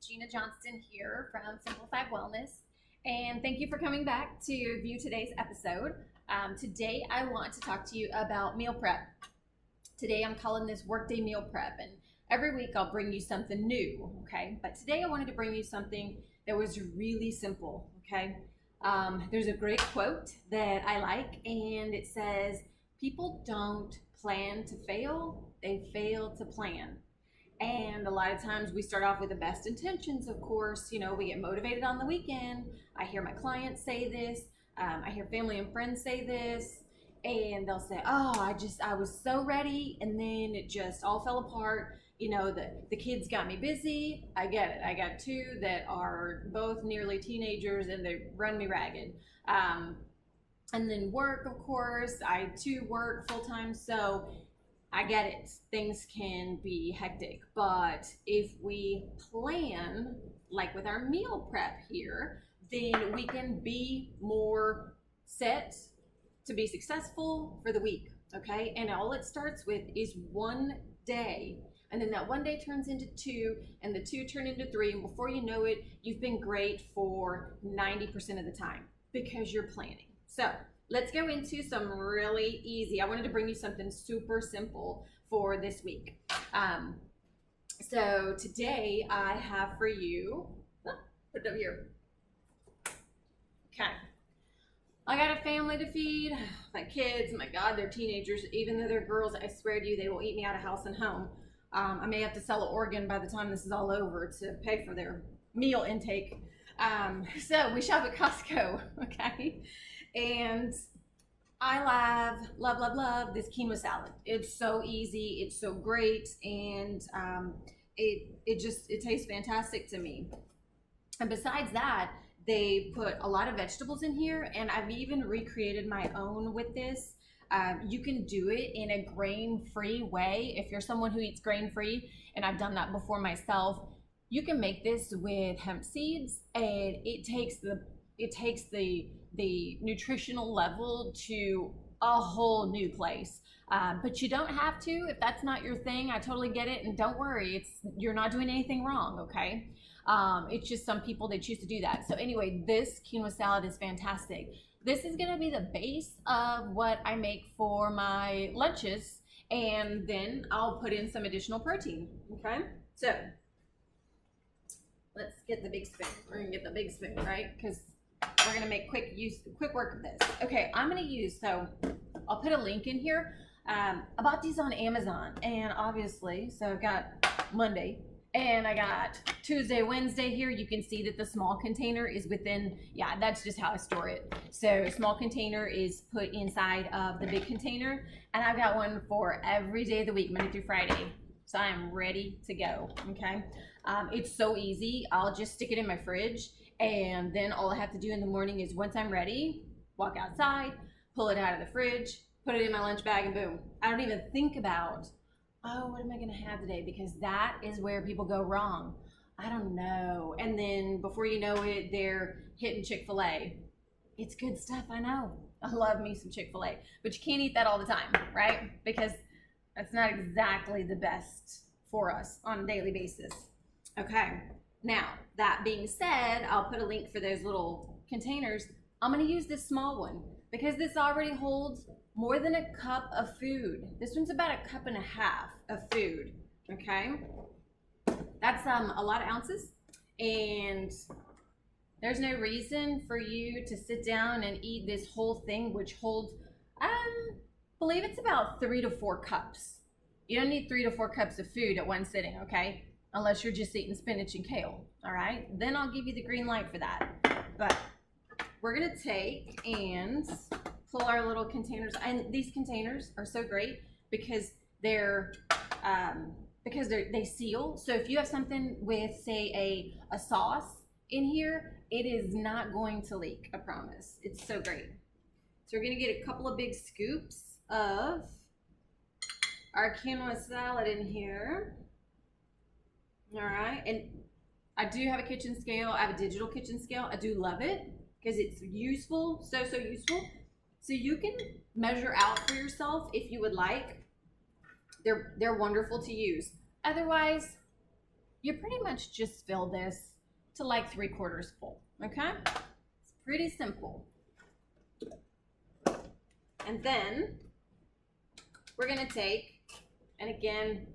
Gina Johnston here from Simplified Wellness, and thank you for coming back to view today's episode. Today I want to talk to you about meal prep. Today I'm calling this Workday Meal Prep, and every week I'll bring you something new, okay? But today I wanted to bring you something that was really simple, okay? There's a great quote that I like, and it says, "People don't plan to fail, they fail to plan." And a lot of times we start off with the best intentions, of course. You know, we get motivated on the weekend. I hear my clients say this. I hear family and friends say this. And they'll say, "Oh, I was so ready. And then it just all fell apart. You know, the kids got me busy." I get it. I got two that are both nearly teenagers and they run me ragged. And then work, of course. I too work full time. So I get it. Things can be hectic, but if we plan, like with our meal prep here, then we can be more set to be successful for the week, okay? And all it starts with is one day. And then that one day turns into two, and the two turn into three. And before you know it, you've been great for 90% of the time because you're planning. So let's go into some really easy. I wanted to bring you something super simple for this week. So today I have for you, put it up here. Okay. I got a family to feed. My kids, my God, they're teenagers. Even though they're girls, I swear to you, they will eat me out of house and home. I may have to sell an organ by the time this is all over to pay for their meal intake. So we shop at Costco, okay? And I love this quinoa salad. It's so easy, it's so great, and it tastes fantastic to me. And besides that, they put a lot of vegetables in here, and I've even recreated my own with this. You can do it in a grain-free way. If you're someone who eats grain-free, and I've done that before myself, you can make this with hemp seeds, and it takes the nutritional level to a whole new place. But you don't have to. If that's not your thing, I totally get it. And don't worry, you're not doing anything wrong, okay? It's just some people, they choose to do that. So anyway, this quinoa salad is fantastic. This is gonna be the base of what I make for my lunches. And then I'll put in some additional protein, okay? So let's get the big spoon. We're gonna get the big spoon, right? Because we're gonna make quick work of this. Okay, I'm gonna use, so I'll put a link in here. I bought these on Amazon, and obviously, so I've got Monday, and I got Tuesday, Wednesday here. You can see that the small container is within, yeah, that's just how I store it. So small container is put inside of the big container, and I've got one for every day of the week, Monday through Friday. So I am ready to go, okay? It's so easy. I'll just stick it in my fridge, and then all I have to do in the morning is, once I'm ready, walk outside, pull it out of the fridge, put it in my lunch bag, and boom. I don't even think about, oh, what am I gonna have today? Because that is where people go wrong. I don't know. And then before you know it, they're hitting Chick-fil-A. It's good stuff, I know. I love me some Chick-fil-A, but you can't eat that all the time, right? Because that's not exactly the best for us on a daily basis. Okay, now that being said, I'll put a link for those little containers. I'm gonna use this small one because this already holds more than a cup of food. This one's about a cup and a half of food, okay? That's a lot of ounces, and there's no reason for you to sit down and eat this whole thing, which holds, I believe it's about 3 to 4 cups. You don't need 3 to 4 cups of food at one sitting, okay? Unless you're just eating spinach and kale, all right? Then I'll give you the green light for that. But we're gonna take and pull our little containers, and these containers are so great because they seal. So if you have something with, say, a sauce in here, it is not going to leak, I promise. It's so great. So we're gonna get a couple of big scoops of our quinoa salad in here. All right, and I do have a kitchen scale. I have a digital kitchen scale. I do love it because it's useful, so useful. So you can measure out for yourself if you would like. They're wonderful to use. Otherwise, you pretty much just fill this to like 3/4 full, okay? It's pretty simple. And then we're gonna take, and again,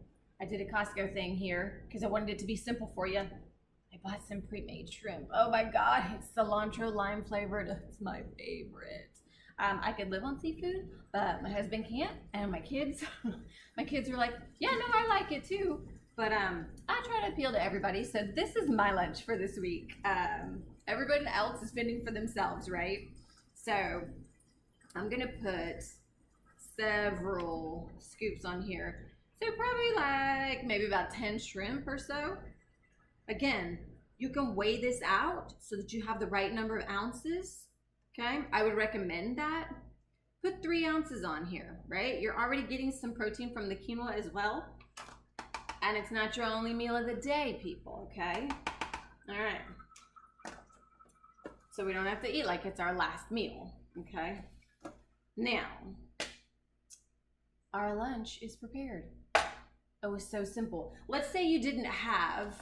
I did a Costco thing here because I wanted it to be simple for you. I bought some pre-made shrimp. Oh my God, it's cilantro lime flavored. It's my favorite. I could live on seafood, but my husband can't, and my kids, my kids are like, yeah, no, I like it too. But I try to appeal to everybody. So this is my lunch for this week. Everybody else is fending for themselves, right? So I'm gonna put several scoops on here. So probably like maybe about 10 shrimp or so. Again, you can weigh this out so that you have the right number of ounces. Okay, I would recommend that. Put 3 ounces on here, right? You're already getting some protein from the quinoa as well. And it's not your only meal of the day, people, okay? All right. So we don't have to eat like it's our last meal, okay? Now, our lunch is prepared. It was so simple. Let's say you didn't have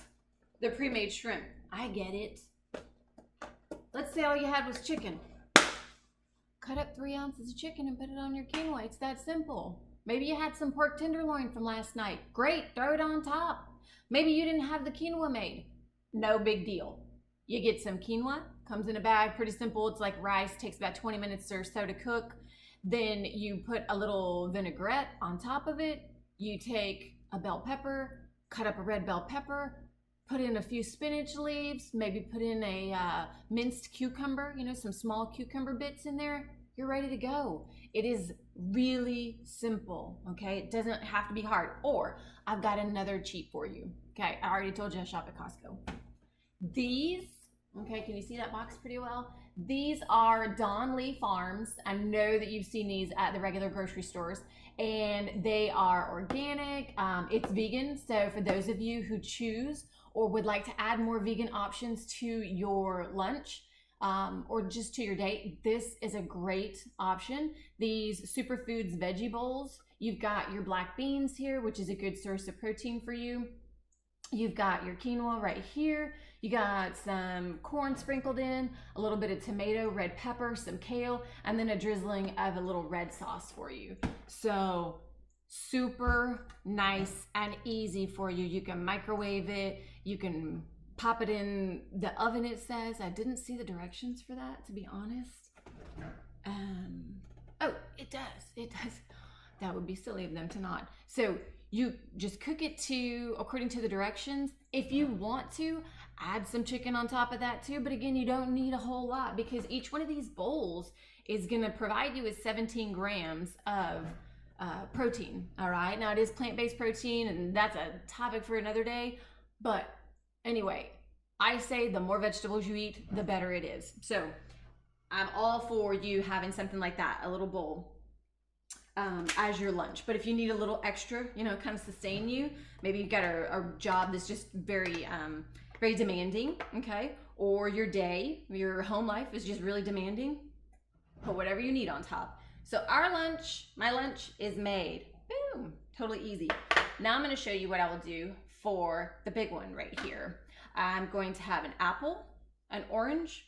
the pre-made shrimp. I get it. Let's say all you had was chicken. Cut up 3 ounces of chicken and put it on your quinoa. It's that simple. Maybe you had some pork tenderloin from last night. Great, throw it on top. Maybe you didn't have the quinoa made. No big deal. You get some quinoa, comes in a bag, pretty simple. It's like rice, takes about 20 minutes or so to cook. Then you put a little vinaigrette on top of it. You take a bell pepper, cut up a red bell pepper, put in a few spinach leaves, maybe put in a minced cucumber, you know, some small cucumber bits in there. You're ready to go. It is really simple, okay? It doesn't have to be hard. Or I've got another cheat for you. Okay, I already told you I shop at Costco. These, okay, can you see that box pretty well? These are Don Lee Farms. I know that you've seen these at the regular grocery stores, and they are organic. It's vegan, so for those of you who choose or would like to add more vegan options to your lunch, or just to your day, this is a great option. These Superfoods veggie bowls, you've got your black beans here, which is a good source of protein for you. You've got your quinoa right here. You got some corn sprinkled in, a little bit of tomato, red pepper, some kale, and then a drizzling of a little red sauce for you. So super nice and easy for you. You can microwave it. You can pop it in the oven, it says. I didn't see the directions for that, to be honest. Oh, it does. That would be silly of them to not. So you just cook it according to the directions. If you want to, add some chicken on top of that too. But again, you don't need a whole lot because each one of these bowls is gonna provide you with 17 grams of protein, all right? Now it is plant-based protein and that's a topic for another day. But anyway, I say the more vegetables you eat, the better it is. So I'm all for you having something like that, a little bowl, as your lunch. But if you need a little extra, you know, kind of sustain you, maybe you've got a job that's just very demanding, okay? Or your day, your home life is just really demanding, put whatever you need on top. So our lunch, my lunch is made. Boom, totally easy. Now I'm gonna show you what I will do for the big one right here. I'm going to have an apple, an orange,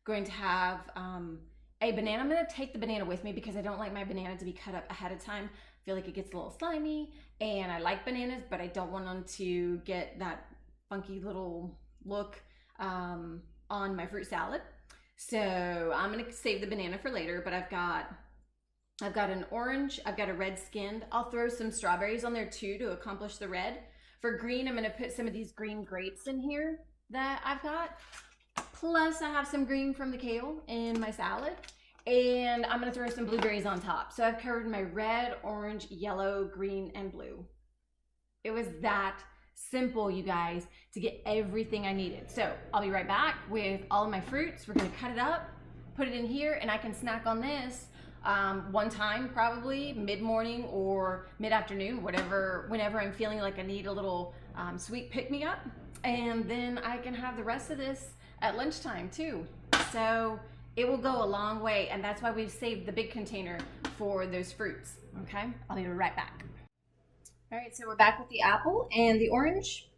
going to have a banana. I'm gonna take the banana with me because I don't like my banana to be cut up ahead of time. I feel like it gets a little slimy, and I like bananas, but I don't want them to get that funky little look on my fruit salad. So I'm gonna save the banana for later, but I've got an orange, I've got a red skinned. I'll throw some strawberries on there too to accomplish the red. For green, I'm gonna put some of these green grapes in here that I've got. Plus I have some green from the kale in my salad. And I'm gonna throw some blueberries on top. So I've covered my red, orange, yellow, green, and blue. It was that simple, you guys, to get everything I needed. So I'll be right back with all of my fruits. We're gonna cut it up, put it in here, and I can snack on this one time, probably mid-morning or mid-afternoon, whenever I'm feeling like I need a little sweet pick-me-up. And then I can have the rest of this at lunchtime too. So it will go a long way, and that's why we've saved the big container for those fruits, okay? I'll be right back. All right, so we're back with the apple and the orange.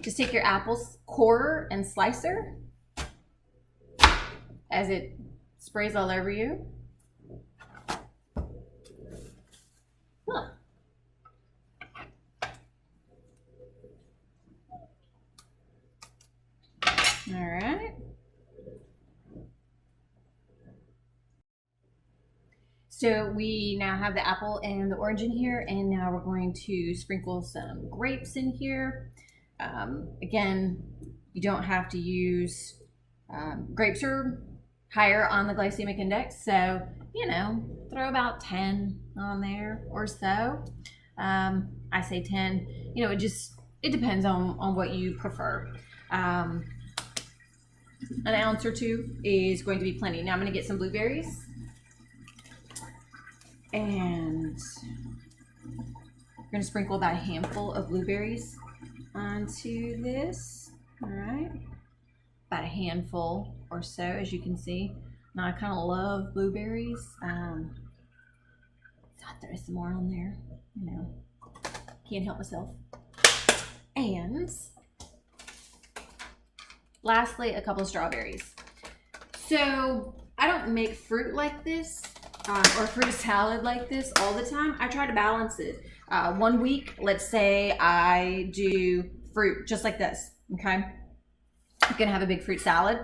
Just take your apple core and slicer as it sprays all over you. Huh. All right. So we now have the apple and the orange in here, and now we're going to sprinkle some grapes in here. Again, you don't have to use, grapes are higher on the glycemic index, so, you know, throw about 10 on there or so. I say 10, you know, it depends on what you prefer. An ounce or two is going to be plenty. Now I'm going to get some blueberries. And we're going to sprinkle about a handful of blueberries onto this. All right. About a handful or so, as you can see. Now I kind of love blueberries. So I'll throw some more on there. You know, can't help myself. And lastly, a couple of strawberries. So I don't make fruit like this. Or fruit salad like this all the time. I try to balance it. 1 week, let's say I do fruit just like this, okay? I'm gonna have a big fruit salad.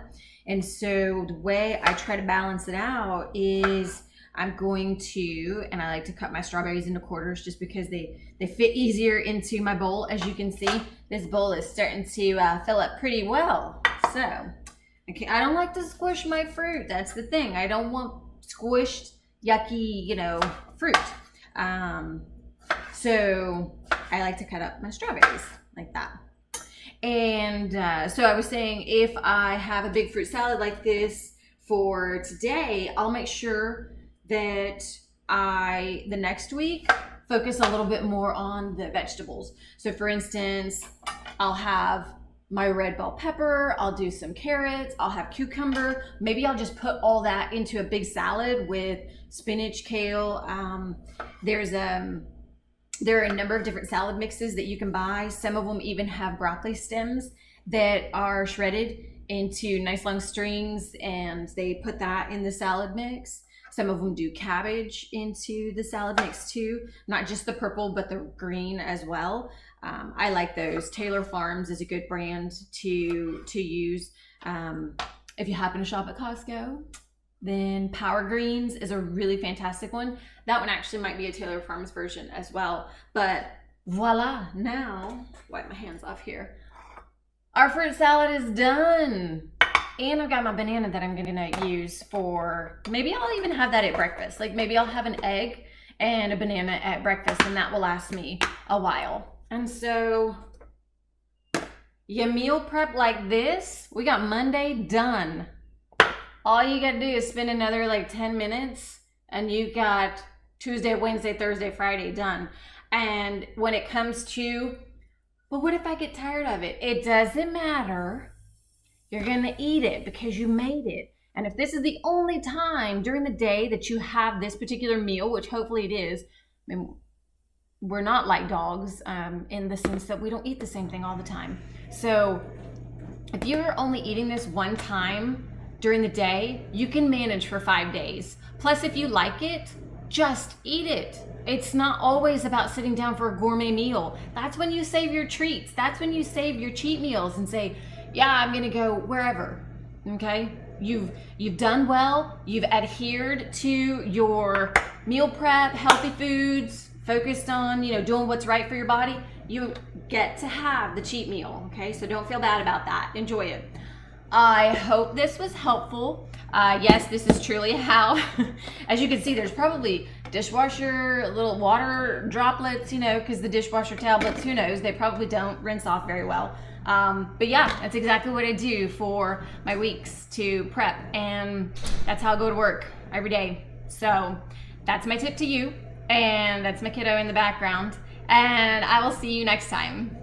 And so the way I try to balance it out is I'm going to, and I like to cut my strawberries into quarters just because they fit easier into my bowl. As you can see, this bowl is starting to fill up pretty well. So, okay, I don't like to squish my fruit. That's the thing. I don't want squished, yucky, you know, fruit. So I like to cut up my strawberries like that. And so I was saying, if I have a big fruit salad like this for today, I'll make sure that the next week, focus a little bit more on the vegetables. So for instance, I'll have my red bell pepper, I'll do some carrots, I'll have cucumber. Maybe I'll just put all that into a big salad with spinach, kale. There are a number of different salad mixes that you can buy. Some of them even have broccoli stems that are shredded into nice long strings, and they put that in the salad mix. Some of them do cabbage into the salad mix too, not just the purple, but the green as well. I like those. Taylor Farms is a good brand to use. If you happen to shop at Costco, then Power Greens is a really fantastic one. That one actually might be a Taylor Farms version as well. But voila, now, wipe my hands off here. Our fruit salad is done. And I've got my banana that I'm gonna use for, maybe I'll even have that at breakfast. Like maybe I'll have an egg and a banana at breakfast, and that will last me a while. And so you meal prep like this, we got Monday done. All you gotta do is spend another like 10 minutes and you got Tuesday, Wednesday, Thursday, Friday done. And when it comes to, well, what if I get tired of it? It doesn't matter. You're gonna eat it because you made it. And if this is the only time during the day that you have this particular meal, which hopefully it is, I mean, we're not like dogs in the sense that we don't eat the same thing all the time. So if you're only eating this one time during the day, you can manage for 5 days. Plus, if you like it, just eat it. It's not always about sitting down for a gourmet meal. That's when you save your treats. That's when you save your cheat meals and say, yeah, I'm gonna go wherever, okay? You've done well, you've adhered to your meal prep, healthy foods, focused on, you know, doing what's right for your body. You get to have the cheat meal, okay? So don't feel bad about that, enjoy it. I hope this was helpful. Yes, this is truly how, as you can see, there's probably dishwasher, little water droplets, you know, because the dishwasher tablets, who knows, they probably don't rinse off very well. But yeah, that's exactly what I do for my weeks to prep, and that's how I go to work every day. So that's my tip to you, and that's my kiddo in the background, and I will see you next time.